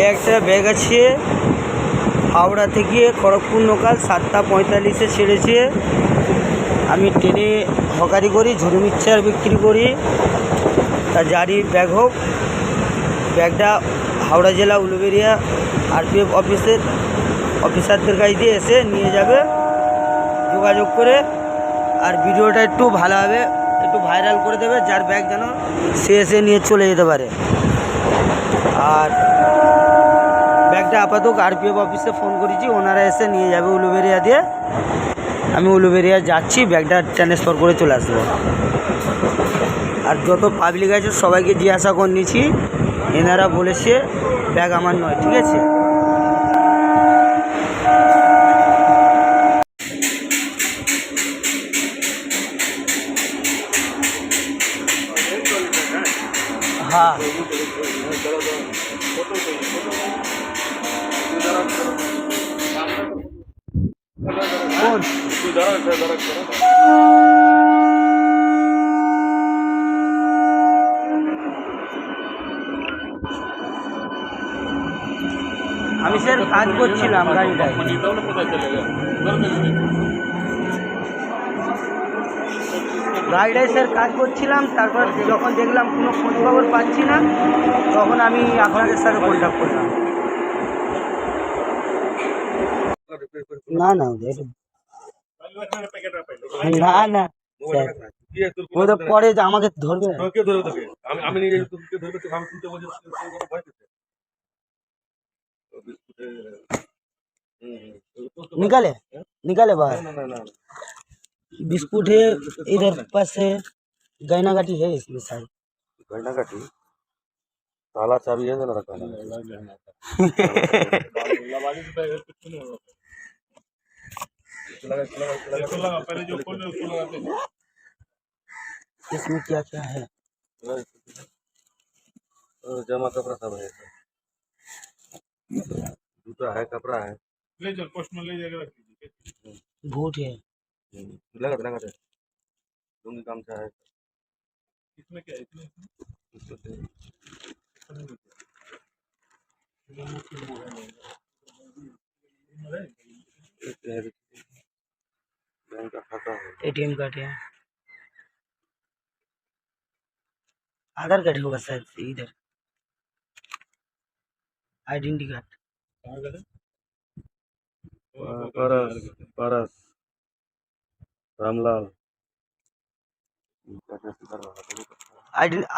একটা ব্যাগ আছে হাওড়া থেকে খড়গপুর লোকাল 7:45 ছেড়েছে। আমি ট্রেনে হকারি করি, ঝুড়ি মিক্সচার বিক্রি করি। তা যারই ব্যাগ হোক, ব্যাগটা হাওড়া জেলা উলুবেড়িয়া আরপিএফ অফিসারদের কাছ দিয়ে এসে নিয়ে যাবে যোগাযোগ করে। আর ভিডিওটা একটু ভালোভাবে একটু ভাইরাল করে দেবে, যার ব্যাগ যেন সে এসে নিয়ে চলে যেতে পারে। আর ব্যাগটা আপাতত আরপিএফ অফিসে ফোন করেছি, ওনারা এসে নিয়ে যাবে উলুবেড়িয়া দিয়ে। আমি উলুবেড়িয়া যাচ্ছি, ব্যাগটা ট্রান্সফার করে চলে আসবো। আর যত পাবলিক আছে সবাইকে জিজ্ঞাসা করে নিয়েছি, এনারা বলেছে ব্যাগ আমার নয়, ঠিক আছে। হ্যাঁ আমি স্যার কাজ করছিলাম গাড়িটায়। গাড়িটায় স্যার কাজ করছিলাম, তারপর যখন দেখলাম কোনো খোঁজ খবর পাচ্ছি না, তখন আমি আপনাদের সাথে কন্ট্যাক্ট করলাম। না না না না ও তো পরে আমাকে ধরবে। निकाले निकाले बाहर। बिस्कुट है इधर पास है, गैना गाटी है इसमें शायद। गैना गाटी ताला चाबी है ना रखा इसमें क्या क्या है? जमा कपड़ा सब है, जूता है, कपड़ा है, ले चल पोस्ट में ले जाकर रख दीजिए। बूट है, लगा लुंगी काम से है। इसमें क्या है? इसमें बैंक का खाता है, एटीएम कार्ड है, आधार कार्ड होगा शायद इधर, आइडेंटिटी कार्ड। परस रामलाल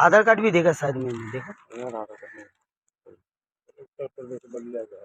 आधार कार्ड भी देगा शायद, मैंने देखा। उत्तर प्रदेश बदला गया।